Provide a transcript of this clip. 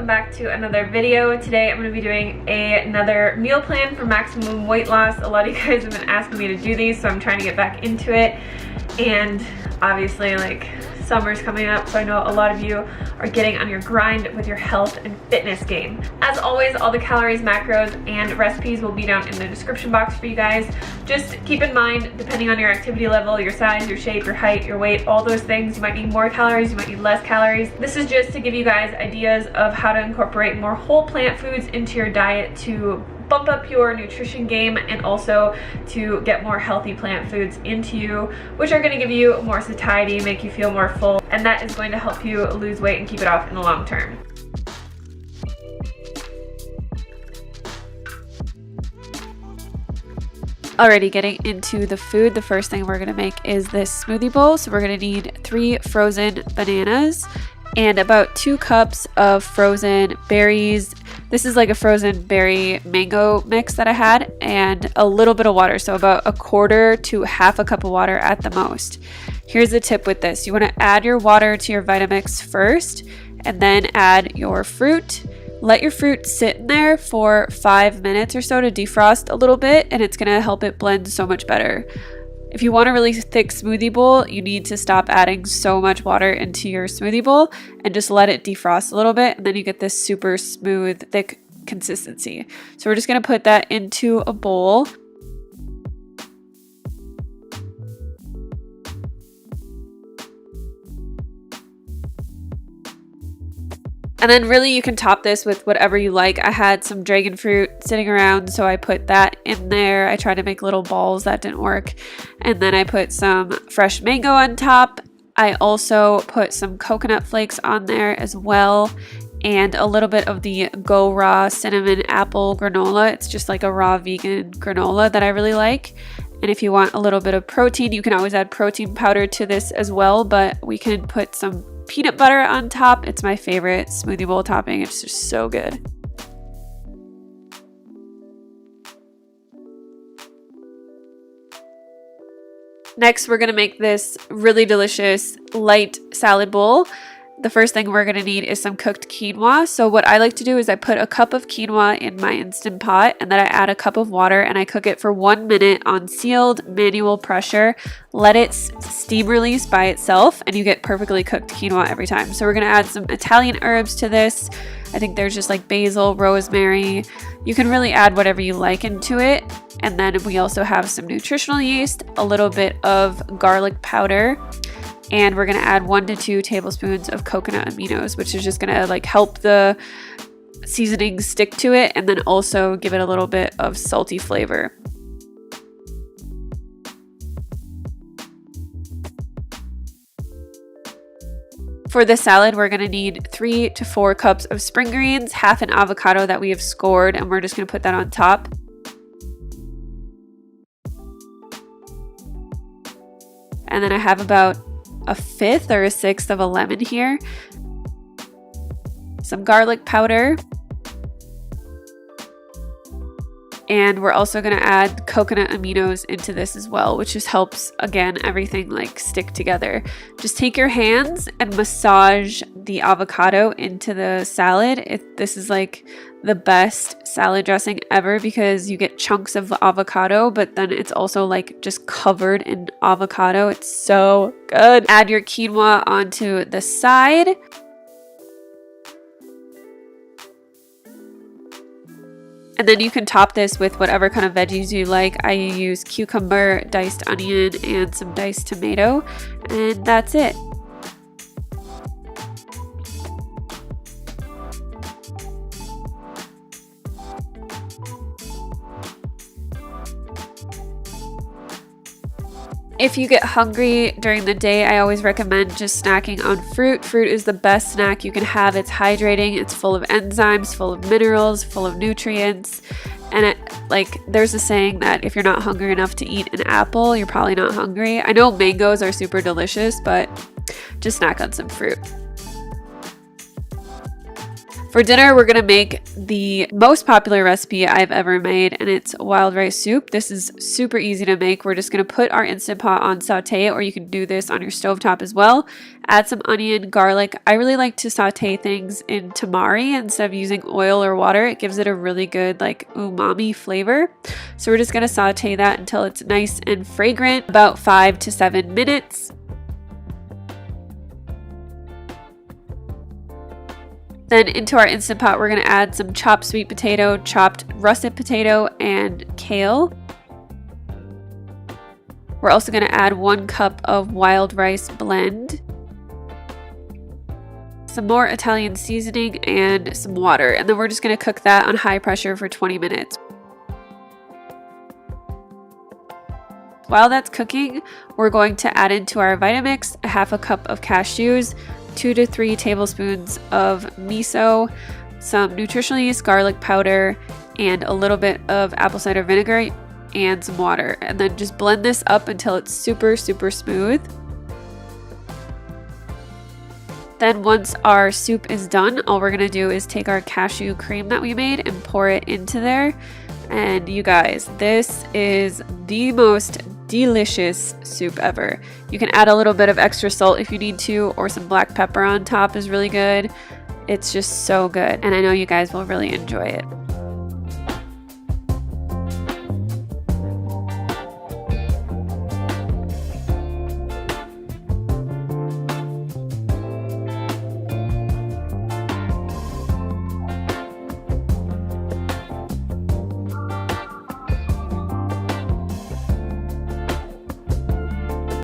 welcome back to another video. Today I'm going to be doing another meal plan for maximum weight loss. A lot of you guys have been asking me to do these, so I'm trying to get back into it. And obviously, like, summer's coming up, so I know a lot of you are getting on your grind with your health and fitness game. As always, all the calories, macros, and recipes will be down in the description box for you guys. Just keep in mind, depending on your activity level, your size, your shape, your height, your weight, all those things, you might need more calories, you might need less calories. This is just to give you guys ideas of how to incorporate more whole plant foods into your diet to bump up your nutrition game and also to get more healthy plant foods into you, which are going to give you more satiety, make you feel more full, and that is going to help you lose weight and keep it off in the long term. Alrighty, getting into the food, the first thing we're going to make is this smoothie bowl. So we're going to need 3 frozen bananas and about 2 cups of frozen berries. This is like a frozen berry mango mix that I had, and a little bit of water, so about 1/4 to 1/2 cup of water at the most. Here's the tip with this. You want to add your water to your Vitamix first, and then add your fruit. Let your fruit sit in there for 5 minutes or so to defrost a little bit, and it's going to help it blend so much better. If you want a really thick smoothie bowl, you need to stop adding so much water into your smoothie bowl and just let it defrost a little bit, and then you get this super smooth, thick consistency. So we're just going to put that into a bowl. And then really you can top this with whatever you like. I had some dragon fruit sitting around, so I put that in there. I tried to make little balls, that didn't work. And then I put some fresh mango on top. I also put some coconut flakes on there as well, and a little bit of the Go Raw cinnamon apple granola. It's just like a raw vegan granola that I really like. And if you want a little bit of protein, you can always add protein powder to this as well, but we can put some peanut butter on top. It's my favorite smoothie bowl topping. It's just so good. Next, we're gonna make this really delicious light salad bowl. The first thing we're going to need is some cooked quinoa. So what I like to do is I put a cup of quinoa in my Instant Pot, and then I add a cup of water and I cook it for 1 minute on sealed manual pressure. Let it steam release by itself, and you get perfectly cooked quinoa every time. So we're going to add some Italian herbs to this. I think there's just like basil, rosemary. You can really add whatever you like into it. And then we also have some nutritional yeast, a little bit of garlic powder, and we're going to add 1 to 2 tablespoons of coconut aminos, which is just going to like help the seasoning stick to it and then also give it a little bit of salty flavor. For the salad, we're going to need 3 to 4 cups of spring greens, half an avocado that we have scored, and we're just going to put that on top. And then I have about 1/5 or 1/6 of a lemon here, some garlic powder, and we're also going to add coconut aminos into this as well, which just helps, again, everything like stick together. Just take your hands and massage the avocado into the salad. This is like the best salad dressing ever because you get chunks of avocado, but then it's also like just covered in avocado. It's so good. Add your quinoa onto the side. And then you can top this with whatever kind of veggies you like. I use cucumber, diced onion, and some diced tomato, and that's it. If you get hungry during the day, I always recommend just snacking on fruit. Fruit is the best snack you can have. It's hydrating, it's full of enzymes, full of minerals, full of nutrients. And there's a saying that if you're not hungry enough to eat an apple, you're probably not hungry. I know mangoes are super delicious, but just snack on some fruit. For dinner, we're gonna make the most popular recipe I've ever made, and it's wild rice soup. This is super easy to make. We're just gonna put our Instant Pot on saute, or you can do this on your stovetop as well. Add some onion, garlic. I really like to saute things in tamari instead of using oil or water. It gives it a really good like umami flavor. So we're just gonna saute that until it's nice and fragrant, about 5 to 7 minutes. Then into our Instant Pot, we're gonna add some chopped sweet potato, chopped russet potato, and kale. We're also gonna add 1 cup of wild rice blend, some more Italian seasoning, and some water. And then we're just gonna cook that on high pressure for 20 minutes. While that's cooking, we're going to add into our Vitamix a half a cup of cashews, 2 to 3 tablespoons of miso, some nutritional yeast garlic powder, and a little bit of apple cider vinegar and some water. And then just blend this up until it's super smooth. Then once our soup is done, all we're gonna do is take our cashew cream that we made and pour it into there. And you guys, this is the most delicious soup ever. You can add a little bit of extra salt if you need to, or some black pepper on top is really good. It's just so good, and I know you guys will really enjoy it.